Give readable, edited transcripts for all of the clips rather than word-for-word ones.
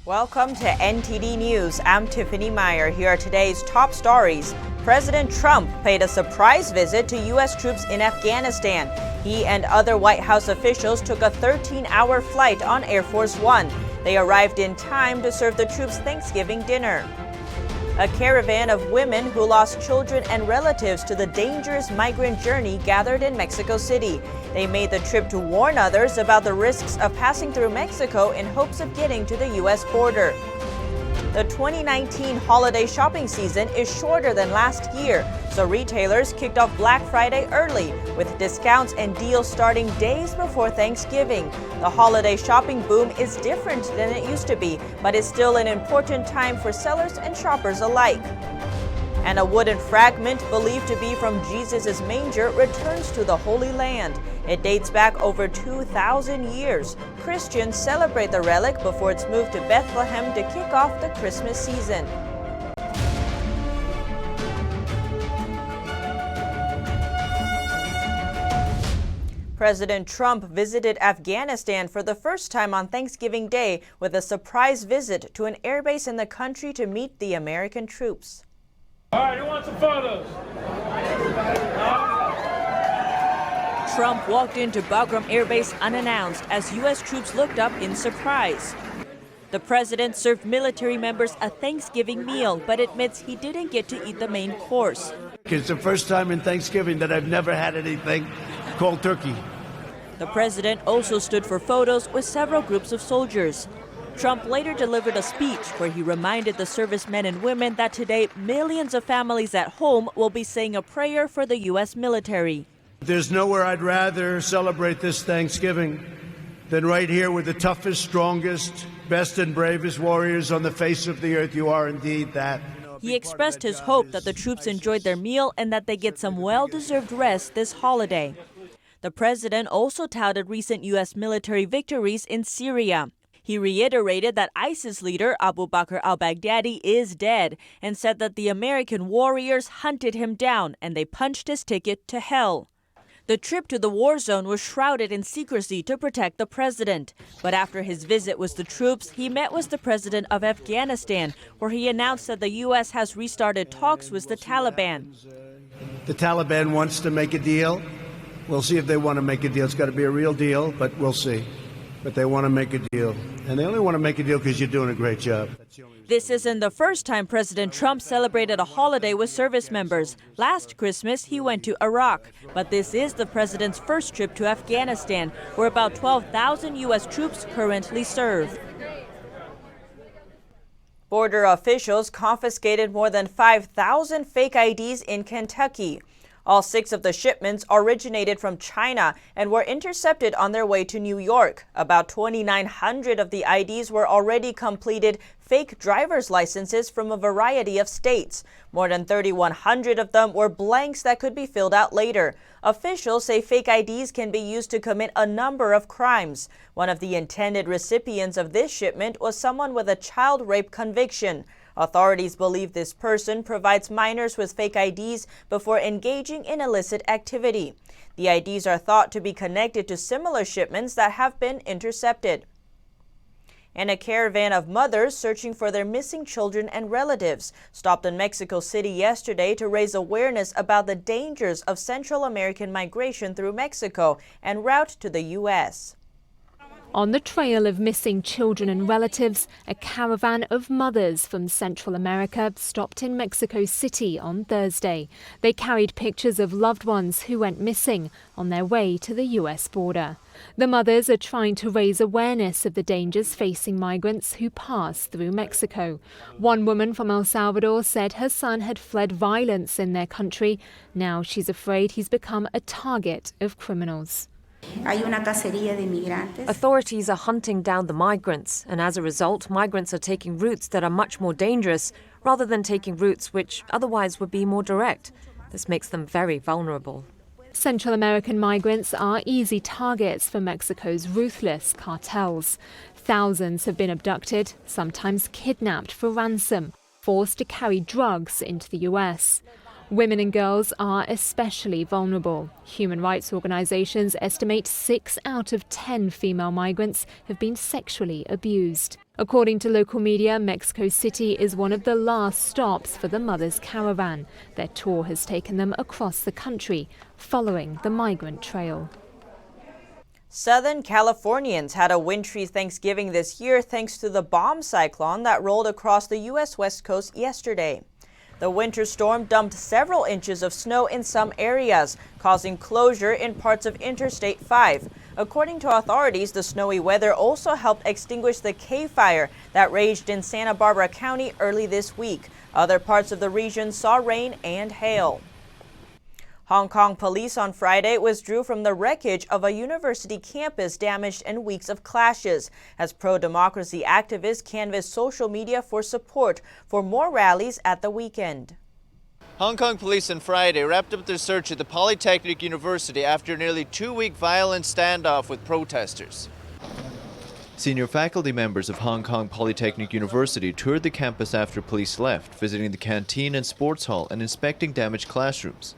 Welcome to NTD News. I'm Tiffany Meyer. Here are today's top stories. President Trump paid a surprise visit to U.S. troops in Afghanistan. He and other White House officials took a 13-hour flight on Air Force One. They arrived in time to serve the troops Thanksgiving dinner. A caravan of women who lost children and relatives to the dangerous migrant journey gathered in Mexico City. They made the trip to warn others about the risks of passing through Mexico in hopes of getting to the U.S. border. The 2019 holiday shopping season is shorter than last year, so retailers kicked off Black Friday early, with discounts and deals starting days before Thanksgiving. The holiday shopping boom is different than it used to be, but is still an important time for sellers and shoppers alike. And a wooden fragment believed to be from Jesus' manger returns to the Holy Land. It dates back over 2,000 years. Christians celebrate the relic before it's moved to Bethlehem to kick off the Christmas season. President Trump visited Afghanistan for the first time on Thanksgiving Day with a surprise visit to an airbase in the country to meet the American troops. All right, who wants some photos? Trump walked into Bagram Air Base unannounced as U.S. troops looked up in surprise. The president served military members a Thanksgiving meal, but admits he didn't get to eat the main course. It's the first time in Thanksgiving that I've never had anything called turkey. The president also stood for photos with several groups of soldiers. Trump later delivered a speech where he reminded the servicemen and women that today millions of families at home will be saying a prayer for the U.S. military. There's nowhere I'd rather celebrate this Thanksgiving than right here with the toughest, strongest, best and bravest warriors on the face of the earth. You are indeed that. He expressed his hope that the troops enjoyed their meal and that they get some well-deserved rest this holiday. The president also touted recent U.S. military victories in Syria. He reiterated that ISIS leader Abu Bakr al-Baghdadi is dead and said that the American warriors hunted him down and they punched his ticket to hell. The trip to the war zone was shrouded in secrecy to protect the president. But after his visit with the troops, he met with the president of Afghanistan, where he announced that the U.S. has restarted talks with the Taliban. The Taliban wants to make a deal. We'll see if they want to make a deal. It's got to be a real deal, but we'll see. But they want to make a deal. And they only want to make a deal because you're doing a great job. This isn't the first time President Trump celebrated a holiday with service members. Last Christmas, he went to Iraq. But this is the president's first trip to Afghanistan, where about 12,000 U.S. troops currently serve. Border officials confiscated more than 5,000 fake IDs in Kentucky. All 6 of the shipments originated from China and were intercepted on their way to New York. About 2,900 of the IDs were already completed fake driver's licenses from a variety of states. More than 3,100 of them were blanks that could be filled out later. Officials say fake IDs can be used to commit a number of crimes. One of the intended recipients of this shipment was someone with a child rape conviction. Authorities believe this person provides minors with fake IDs before engaging in illicit activity. The IDs are thought to be connected to similar shipments that have been intercepted. And a caravan of mothers searching for their missing children and relatives stopped in Mexico City yesterday to raise awareness about the dangers of Central American migration through Mexico en route to the U.S. On the trail of missing children and relatives, a caravan of mothers from Central America stopped in Mexico City on Thursday. They carried pictures of loved ones who went missing on their way to the U.S. border. The mothers are trying to raise awareness of the dangers facing migrants who pass through Mexico. One woman from El Salvador said her son had fled violence in their country. Now she's afraid he's become a target of criminals. Authorities are hunting down the migrants, and as a result, migrants are taking routes that are much more dangerous, rather than taking routes which otherwise would be more direct. This makes them very vulnerable. Central American migrants are easy targets for Mexico's ruthless cartels. Thousands have been abducted, sometimes kidnapped for ransom, forced to carry drugs into the U.S. Women and girls are especially vulnerable. Human rights organizations estimate 6 out of 10 female migrants have been sexually abused. According to local media, Mexico City is one of the last stops for the Mothers Caravan. Their tour has taken them across the country, following the migrant trail. Southern Californians had a wintry Thanksgiving this year thanks to the bomb cyclone that rolled across the U.S. West Coast yesterday. The winter storm dumped several inches of snow in some areas, causing closure in parts of Interstate 5. According to authorities, the snowy weather also helped extinguish the Cave Fire that raged in Santa Barbara County early this week. Other parts of the region saw rain and hail. Hong Kong police on Friday withdrew from the wreckage of a university campus damaged in weeks of clashes, as pro-democracy activists canvassed social media for support for more rallies at the weekend. Hong Kong police on Friday wrapped up their search at the Polytechnic University after a nearly 2-week violent standoff with protesters. Senior faculty members of Hong Kong Polytechnic University toured the campus after police left, visiting the canteen and sports hall and inspecting damaged classrooms.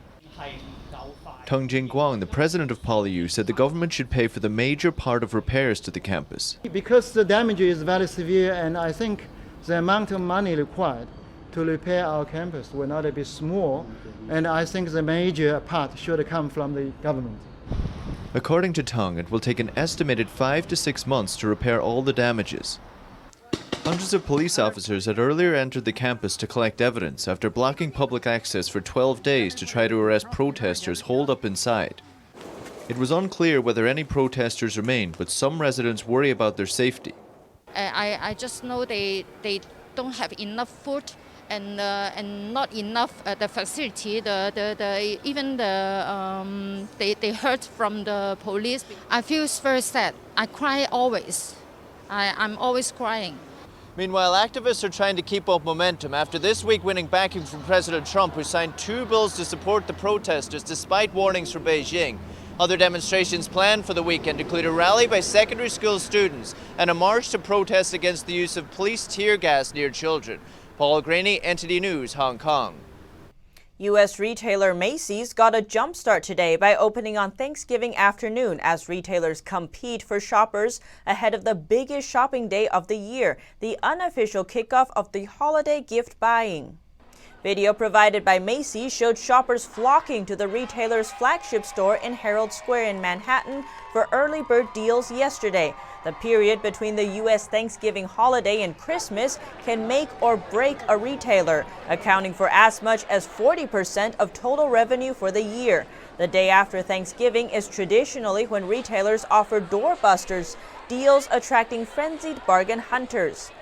Tung Jingguang, the president of PolyU, said the government should pay for the major part of repairs to the campus. Because the damage is very severe, and I think the amount of money required to repair our campus will not be small, and I think the major part should come from the government. According to Tung, it will take an estimated 5 to 6 months to repair all the damages. Hundreds of police officers had earlier entered the campus to collect evidence after blocking public access for 12 days to try to arrest protesters holed up inside. It was unclear whether any protesters remained, but some residents worry about their safety. I just know they don't have enough food and not enough the facility. They heard from the police. I feel very sad. I cry always. I'm always crying. Meanwhile, activists are trying to keep up momentum after this week winning backing from President Trump, who signed 2 bills to support the protesters despite warnings from Beijing. Other demonstrations planned for the weekend include a rally by secondary school students and a march to protest against the use of police tear gas near children. Paul Graney, NTD News, Hong Kong. U.S. retailer Macy's got a jump start today by opening on Thanksgiving afternoon as retailers compete for shoppers ahead of the biggest shopping day of the year, the unofficial kickoff of the holiday gift buying. Video provided by Macy showed shoppers flocking to the retailer's flagship store in Herald Square in Manhattan for early bird deals yesterday. The period between the U.S. Thanksgiving holiday and Christmas can make or break a retailer, accounting for as much as 40% of total revenue for the year. The day after Thanksgiving is traditionally when retailers offer doorbusters, deals attracting frenzied bargain hunters.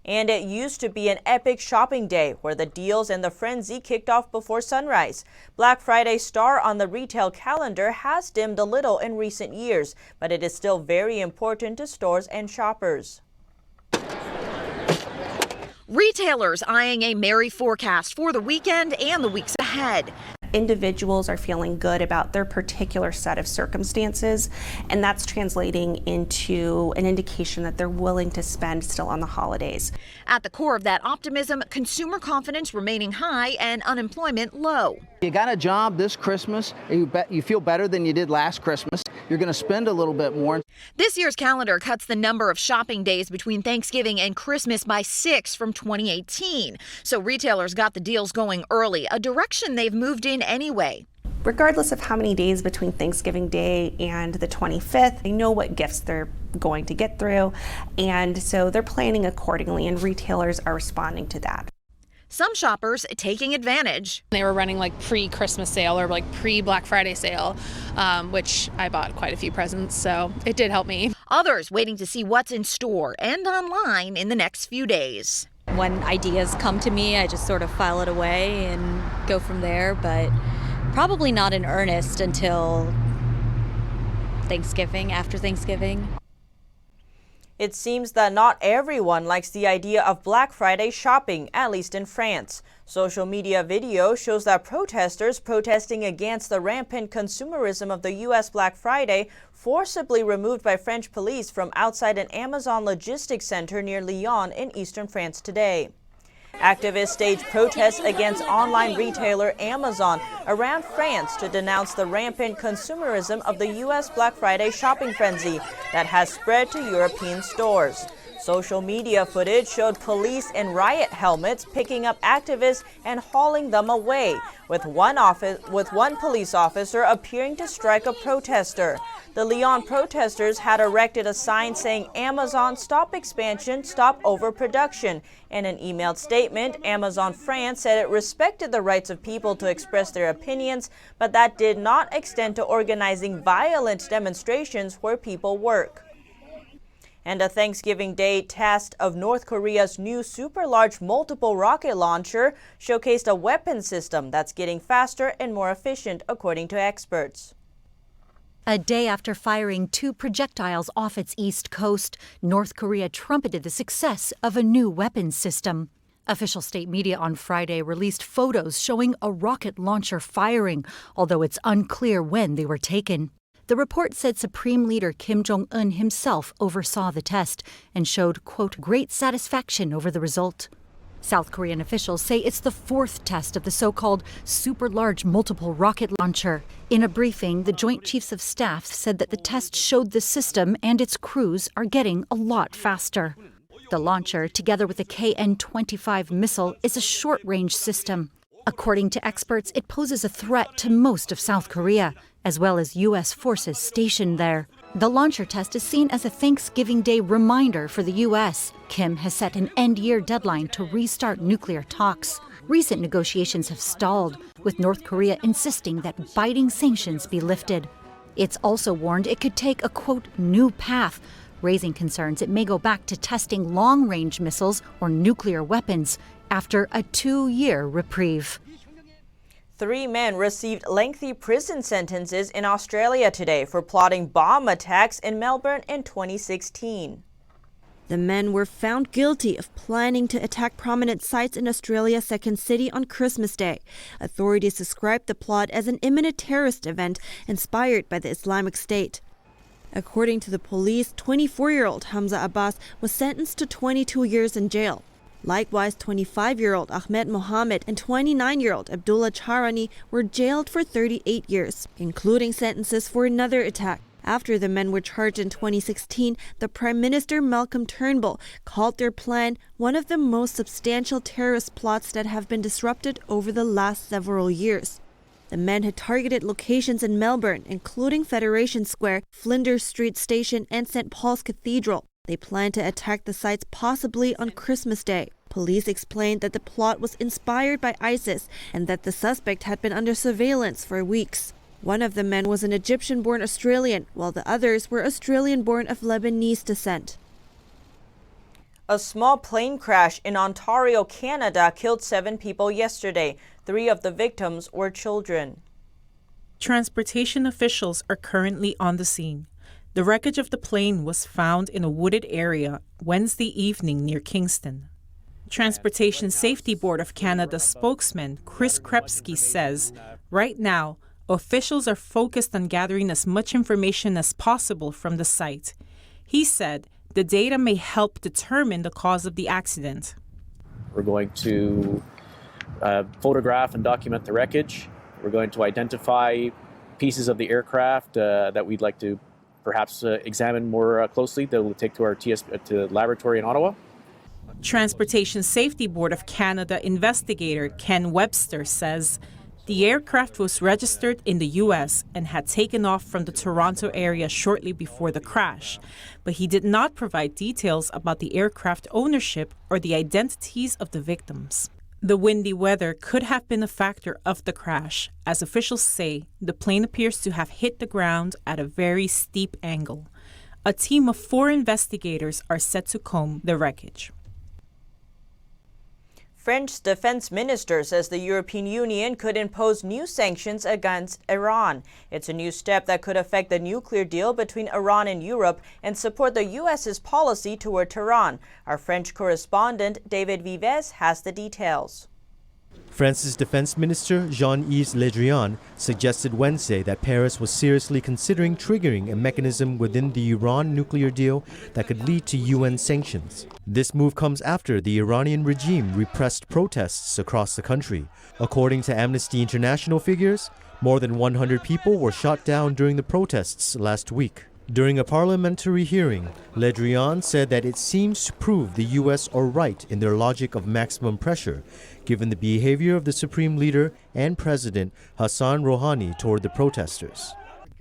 And it used to be an epic shopping day where the deals and the frenzy kicked off before sunrise. Black Friday's star on the retail calendar has dimmed a little in recent years, but it is still very important to stores and shoppers. Retailers eyeing a merry forecast for the weekend and the weeks ahead. Individuals are feeling good about their particular set of circumstances, and that's translating into an indication that they're willing to spend still on the holidays. At the core of that optimism, consumer confidence remaining high and unemployment low. You got a job this Christmas, you feel better than you did last Christmas. You're going to spend a little bit more. This year's calendar cuts the number of shopping days between Thanksgiving and Christmas by 6 from 2018. So retailers got the deals going early, a direction they've moved in anyway. Regardless of how many days between Thanksgiving Day and the 25th, they know what gifts they're going to get through, and so they're planning accordingly, and retailers are responding to that. Some shoppers taking advantage. They were running like pre-Christmas sale or like pre-Black Friday sale, which I bought quite a few presents, so it did help me. Others waiting to see what's in store and online in the next few days. When ideas come to me, I just sort of file it away and go from there, but probably not in earnest until Thanksgiving, after Thanksgiving. It seems that not everyone likes the idea of Black Friday shopping, at least in France. Social media video shows that protesters protesting against the rampant consumerism of the U.S. Black Friday forcibly removed by French police from outside an Amazon logistics center near Lyon in eastern France today. Activists staged protests against online retailer Amazon around France to denounce the rampant consumerism of the U.S. Black Friday shopping frenzy that has spread to European stores. Social media footage showed police in riot helmets picking up activists and hauling them away, with one police officer appearing to strike a protester. The Lyon protesters had erected a sign saying, "Amazon, stop expansion, stop overproduction." In an emailed statement, Amazon France said it respected the rights of people to express their opinions, but that did not extend to organizing violent demonstrations where people work. And a Thanksgiving Day test of North Korea's new super-large multiple rocket launcher showcased a weapon system that's getting faster and more efficient, according to experts. A day after firing 2 projectiles off its east coast, North Korea trumpeted the success of a new weapons system. Official state media on Friday released photos showing a rocket launcher firing, although it's unclear when they were taken. The report said Supreme Leader Kim Jong-un himself oversaw the test and showed, quote, great satisfaction over the result. South Korean officials say it's the 4th test of the so-called super-large multiple rocket launcher. In a briefing, the Joint Chiefs of Staff said that the test showed the system and its crews are getting a lot faster. The launcher, together with a KN-25 missile, is a short-range system. According to experts, it poses a threat to most of South Korea, as well as U.S. forces stationed there. The launcher test is seen as a Thanksgiving Day reminder for the U.S. Kim has set an end-year deadline to restart nuclear talks. Recent negotiations have stalled, with North Korea insisting that biting sanctions be lifted. It's also warned it could take a, quote, new path, raising concerns it may go back to testing long-range missiles or nuclear weapons after a 2-year reprieve. 3 men received lengthy prison sentences in Australia today for plotting bomb attacks in Melbourne in 2016. The men were found guilty of planning to attack prominent sites in Australia's second city on Christmas Day. Authorities described the plot as an imminent terrorist event inspired by the Islamic State. According to the police, 24-year-old Hamza Abbas was sentenced to 22 years in jail. Likewise, 25-year-old Ahmed Mohammed and 29-year-old Abdullah Charani were jailed for 38 years, including sentences for another attack. After the men were charged in 2016, the Prime Minister Malcolm Turnbull called their plan one of the most substantial terrorist plots that have been disrupted over the last several years. The men had targeted locations in Melbourne, including Federation Square, Flinders Street Station, and St. Paul's Cathedral. They planned to attack the sites possibly on Christmas Day. Police explained that the plot was inspired by ISIS and that the suspect had been under surveillance for weeks. One of the men was an Egyptian-born Australian, while the others were Australian-born of Lebanese descent. A small plane crash in Ontario, Canada killed 7 people yesterday. 3 of the victims were children. Transportation officials are currently on the scene. The wreckage of the plane was found in a wooded area Wednesday evening near Kingston. Transportation Safety Board of Canada spokesman Chris Krepsky says, right now, officials are focused on gathering as much information as possible from the site. He said the data may help determine the cause of the accident. We're going to photograph and document the wreckage. We're going to identify pieces of the aircraft that we'd like to perhaps examine more closely that we'll take to our to the laboratory in Ottawa. Transportation Safety Board of Canada investigator Ken Webster says the aircraft was registered in the U.S. and had taken off from the Toronto area shortly before the crash, but he did not provide details about the aircraft ownership or the identities of the victims. The windy weather could have been a factor of the crash. As officials say, the plane appears to have hit the ground at a very steep angle. A team of 4 investigators are set to comb the wreckage. French defense minister says the European Union could impose new sanctions against Iran. It's a new step that could affect the nuclear deal between Iran and Europe and support the U.S.'s policy toward Tehran. Our French correspondent David Vives has the details. France's Defense Minister Jean-Yves Le Drian suggested Wednesday that Paris was seriously considering triggering a mechanism within the Iran nuclear deal that could lead to UN sanctions. This move comes after the Iranian regime repressed protests across the country. According to Amnesty International figures, more than 100 people were shot down during the protests last week. During a parliamentary hearing, Le Drian said that it seems to prove the U.S. are right in their logic of maximum pressure, given the behavior of the Supreme Leader and President Hassan Rouhani toward the protesters.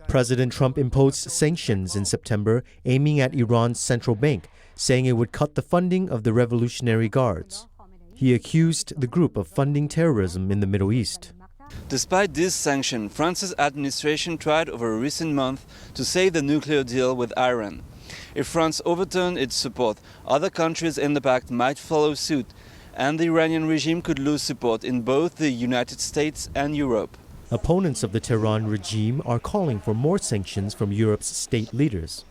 President Trump imposed sanctions in September aiming at Iran's central bank, saying it would cut the funding of the Revolutionary Guards. He accused the group of funding terrorism in the Middle East. Despite this sanction, France's administration tried over a recent month to save the nuclear deal with Iran. If France overturned its support, other countries in the pact might follow suit, and the Iranian regime could lose support in both the United States and Europe. Opponents of the Tehran regime are calling for more sanctions from Europe's state leaders.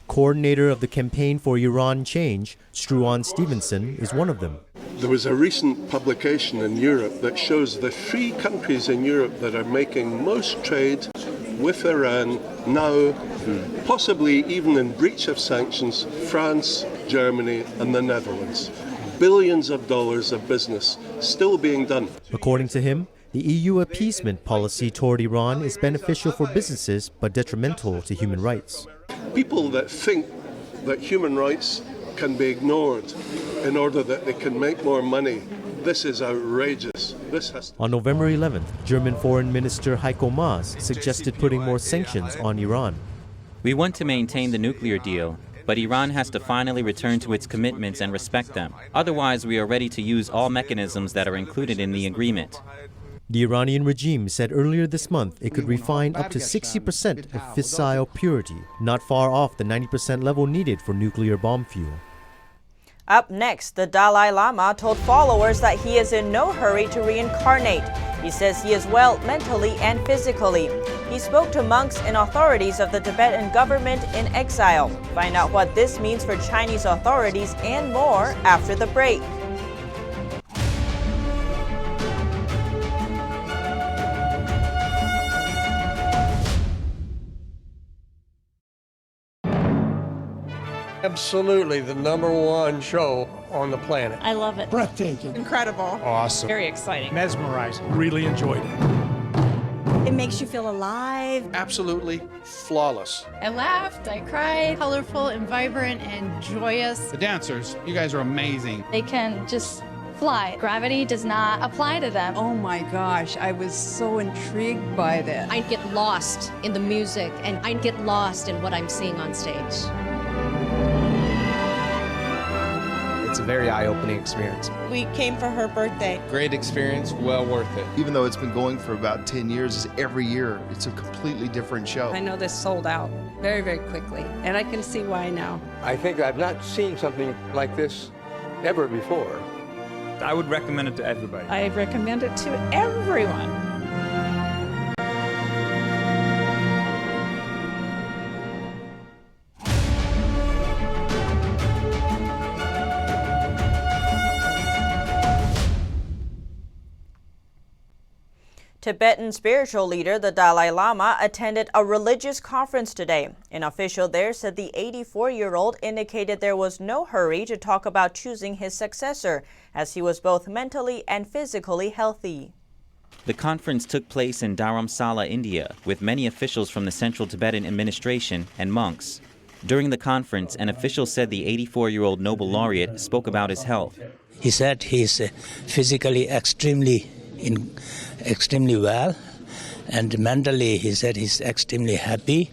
Coordinator of the Campaign for Iran Change, Struan Stevenson, is one of them. There was a recent publication in Europe that shows the 3 countries in Europe that are making most trade with Iran now, possibly even in breach of sanctions: France, Germany, and the Netherlands. Billions of dollars of business still being done. According to him, the EU appeasement policy toward Iran is beneficial for businesses but detrimental to human rights. People that think that human rights can be ignored in order that they can make more money, this is outrageous. On November 11th, German Foreign Minister Heiko Maas suggested putting more sanctions on Iran. We want to maintain the nuclear deal, but Iran has to finally return to its commitments and respect them. Otherwise, we are ready to use all mechanisms that are included in the agreement. The Iranian regime said earlier this month it could refine up to 60% of fissile purity, not far off the 90% level needed for nuclear bomb fuel. Up next, the Dalai Lama told followers that he is in no hurry to reincarnate. He says he is well mentally and physically. He spoke to monks and authorities of the Tibetan government in exile. Find out what this means for Chinese authorities and more after the break. Absolutely the #1 show on the planet. I love it. Breathtaking. Incredible. Awesome. Very exciting. Mesmerizing. Really enjoyed it. It makes you feel alive. Absolutely flawless. I laughed, I cried, colorful and vibrant and joyous. The dancers, you guys are amazing. They can just fly. Gravity does not apply to them. Oh my gosh, I was so intrigued by this. I'd get lost in the music and I'd get lost in what I'm seeing on stage. It's a very eye-opening experience. We came for her birthday. Great experience, well worth it. Even though it's been going for about 10 years, every year it's a completely different show. I know this sold out very, very quickly, and I can see why now. I think I've not seen something like this ever before. I would recommend it to everybody. I recommend it to everyone. Tibetan spiritual leader the Dalai Lama attended a religious conference today. An official there said the 84-year-old indicated there was no hurry to talk about choosing his successor, as he was both mentally and physically healthy. The conference took place in Dharamsala, India, with many officials from the Central Tibetan Administration and monks. During the conference, an official said the 84-year-old Nobel laureate spoke about his health. He said he's physically extremely well, and mentally he said he's extremely happy,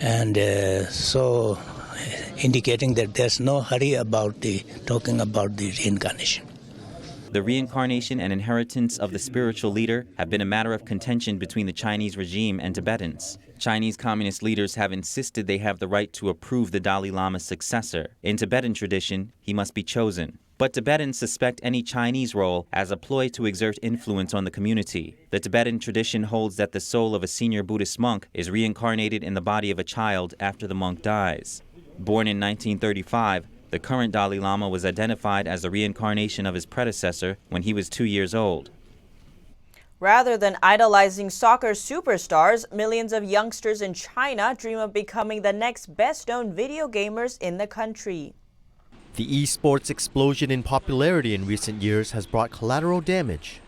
and so indicating that there's no hurry about talking about the reincarnation. The reincarnation and inheritance of the spiritual leader have been a matter of contention between the Chinese regime and Tibetans. Chinese communist leaders have insisted they have the right to approve the Dalai Lama's successor. In Tibetan tradition, he must be chosen. But Tibetans suspect any Chinese role as a ploy to exert influence on the community. The Tibetan tradition holds that the soul of a senior Buddhist monk is reincarnated in the body of a child after the monk dies. Born in 1935, the current Dalai Lama was identified as the reincarnation of his predecessor when he was 2 years old. Rather than idolizing soccer superstars, millions of youngsters in China dream of becoming the next best-known video gamers in the country. The esports explosion in popularity in recent years has brought collateral damage.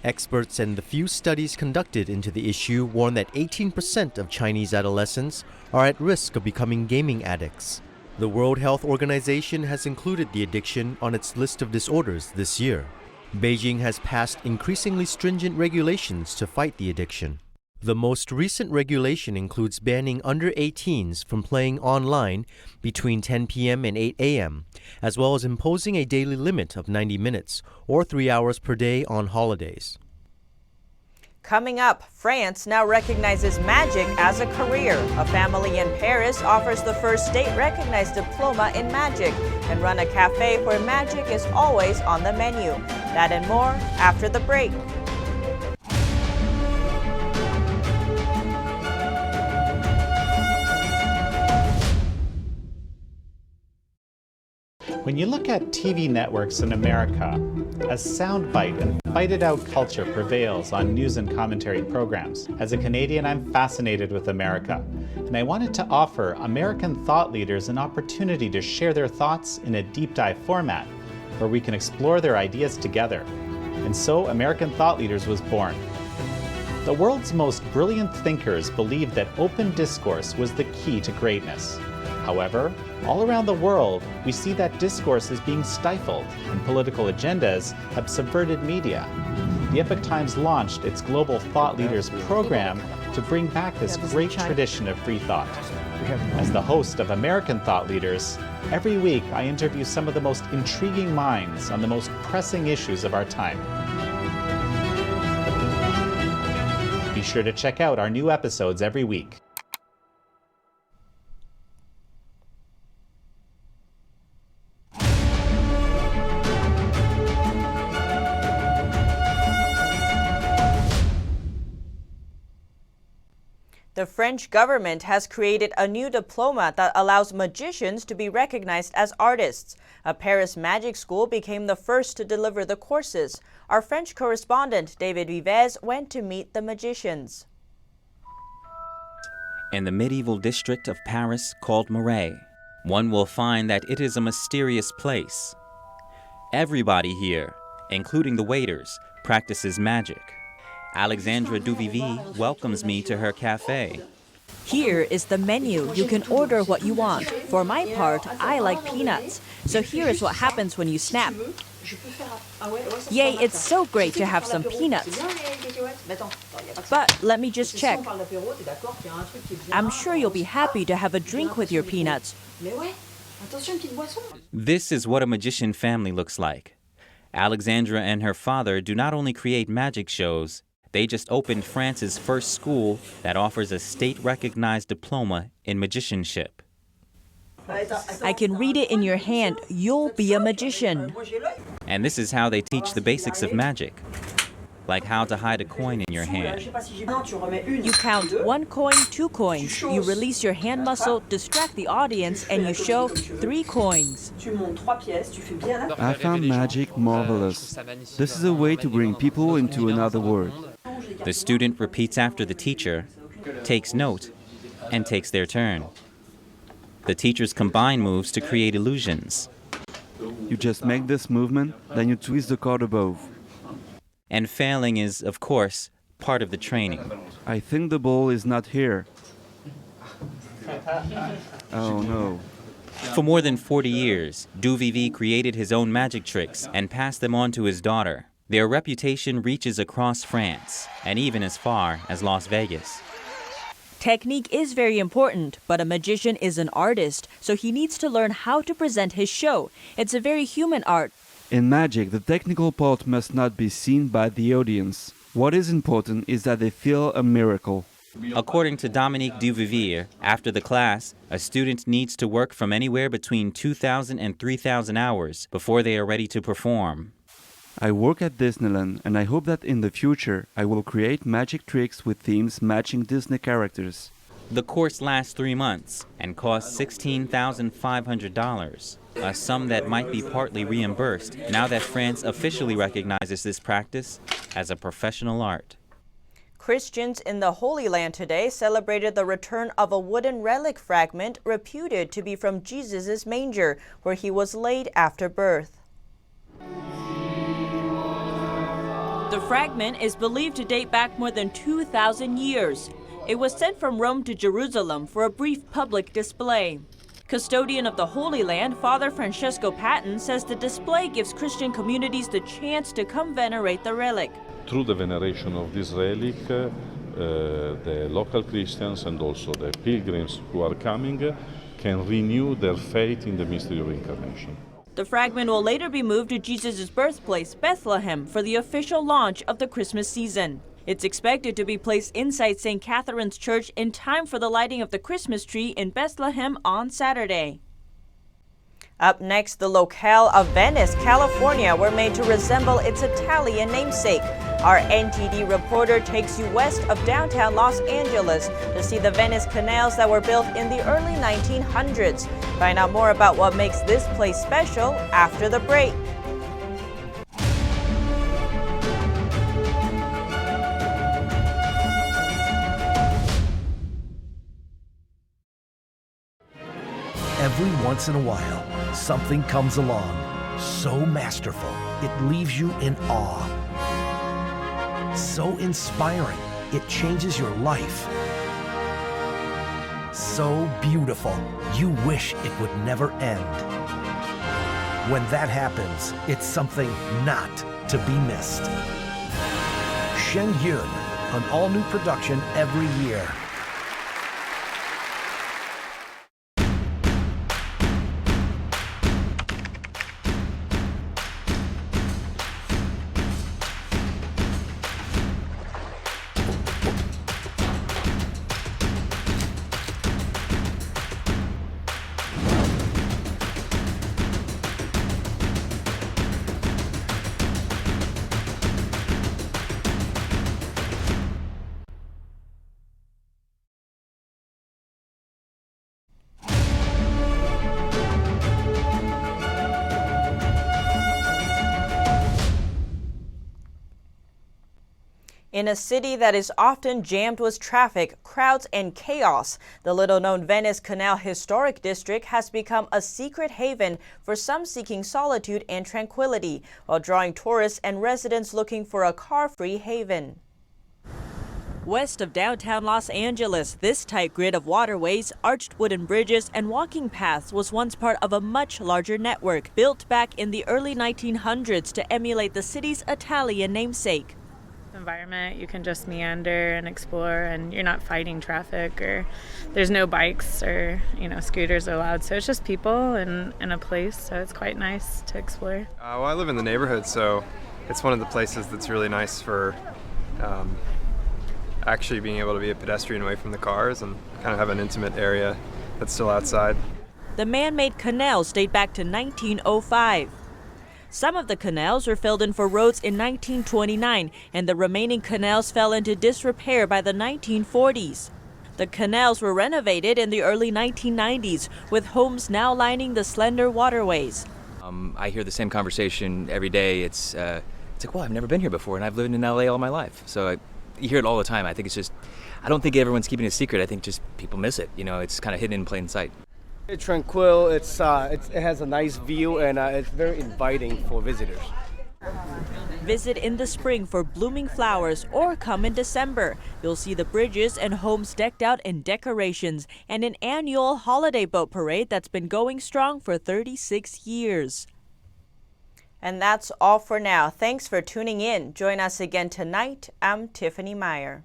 Experts and the few studies conducted into the issue warn that 18% of Chinese adolescents are at risk of becoming gaming addicts. The World Health Organization has included the addiction on its list of disorders this year. Beijing has passed increasingly stringent regulations to fight the addiction. The most recent regulation includes banning under 18s from playing online between 10 p.m. and 8 a.m., as well as imposing a daily limit of 90 minutes or 3 hours per day on holidays. Coming up, France now recognizes magic as a career. A family in Paris offers the first state-recognized diploma in magic, and run a cafe where magic is always on the menu. That and more after the break. When you look at TV networks in America, a soundbite and fight-it-out culture prevails on news and commentary programs. As a Canadian, I'm fascinated with America, and I wanted to offer American thought leaders an opportunity to share their thoughts in a deep dive format, where we can explore their ideas together. And so American Thought Leaders was born. The world's most brilliant thinkers believed that open discourse was the key to greatness. However, all around the world, we see that discourse is being stifled, and political agendas have subverted media. The Epoch Times launched its Global Thought Leaders program to bring back this great tradition of free thought. As the host of American Thought Leaders, every week I interview some of the most intriguing minds on the most pressing issues of our time. Be sure to check out our new episodes every week. The French government has created a new diploma that allows magicians to be recognized as artists. A Paris magic school became the first to deliver the courses. Our French correspondent, David Vives, went to meet the magicians. In the medieval district of Paris called Marais, one will find that it is a mysterious place. Everybody here, including the waiters, practices magic. Alexandra Duvivi welcomes me to her cafe. Here is the menu. You can order what you want. For my part, I like peanuts. So here is what happens when you snap. Yay, it's so great to have some peanuts. But let me just check. I'm sure you'll be happy to have a drink with your peanuts. This is what a magician family looks like. Alexandra and her father do not only create magic shows, they just opened France's first school that offers a state-recognized diploma in magicianship. I can read it in your hand. You'll be a magician. And this is how they teach the basics of magic, like how to hide a coin in your hand. You count 1 coin, 2 coins. You release your hand muscle, distract the audience, and you show 3 coins. I found magic marvelous. This is a way to bring people into another world. The student repeats after the teacher, takes note, and takes their turn. The teachers combine moves to create illusions. You just make this movement, then you twist the card above. And failing is, of course, part of the training. I think the ball is not here. Oh no. For more than 40 years, Duvivi created his own magic tricks and passed them on to his daughter. Their reputation reaches across France and even as far as Las Vegas. Technique is very important, but a magician is an artist, so he needs to learn how to present his show. It's a very human art. In magic, the technical part must not be seen by the audience. What is important is that they feel a miracle. According to Dominique Duvivier, after the class, a student needs to work from anywhere between 2,000 and 3,000 hours before they are ready to perform. I work at Disneyland, and I hope that in the future I will create magic tricks with themes matching Disney characters. The course lasts 3 months and costs $16,500, a sum that might be partly reimbursed now that France officially recognizes this practice as a professional art. Christians in the Holy Land today celebrated the return of a wooden relic fragment reputed to be from Jesus' manger, where he was laid after birth. The fragment is believed to date back more than 2,000 years. It was sent from Rome to Jerusalem for a brief public display. Custodian of the Holy Land, Father Francesco Patton, says the display gives Christian communities the chance to come venerate the relic. Through the veneration of this relic, the local Christians and also the pilgrims who are coming can renew their faith in the mystery of Reincarnation. The fragment will later be moved to Jesus' birthplace, Bethlehem, for the official launch of the Christmas season. It's expected to be placed inside St. Catherine's Church in time for the lighting of the Christmas tree in Bethlehem on Saturday. Up next, the locale of Venice, California, were made to resemble its Italian namesake. Our NTD reporter takes you west of downtown Los Angeles to see the Venice canals that were built in the early 1900s. Find out more about what makes this place special after the break. Every once in a while, something comes along, so masterful, it leaves you in awe. So inspiring, it changes your life. So beautiful, you wish it would never end. When that happens, it's something not to be missed. Shen Yun, an all-new production every year. In a city that is often jammed with traffic, crowds, and chaos, the little-known Venice Canal Historic District has become a secret haven for some seeking solitude and tranquility, while drawing tourists and residents looking for a car-free haven. West of downtown Los Angeles, this tight grid of waterways, arched wooden bridges, and walking paths was once part of a much larger network built back in the early 1900s to emulate the city's Italian namesake. Environment, you can just meander and explore, and you're not fighting traffic, or there's no bikes or scooters allowed, so it's just people and a place, so it's quite nice to explore. Well, I live in the neighborhood, so it's one of the places that's really nice for actually being able to be a pedestrian away from the cars and kind of have an intimate area that's still outside. The man-made canals date back to 1905. Some of the canals were filled in for roads in 1929, and the remaining canals fell into disrepair by the 1940s. The canals were renovated in the early 1990s, with homes now lining the slender waterways. I hear the same conversation every day. It's like, well, I've never been here before, and I've lived in LA all my life. So you hear it all the time. I think it's just, I don't think everyone's keeping it a secret. I think just people miss it. It's kind of hidden in plain sight. It's tranquil, it has a nice view, and it's very inviting for visitors. Visit in the spring for blooming flowers, or come in December. You'll see the bridges and homes decked out in decorations and an annual holiday boat parade that's been going strong for 36 years. And that's all for now. Thanks for tuning in. Join us again tonight. I'm Tiffany Meyer.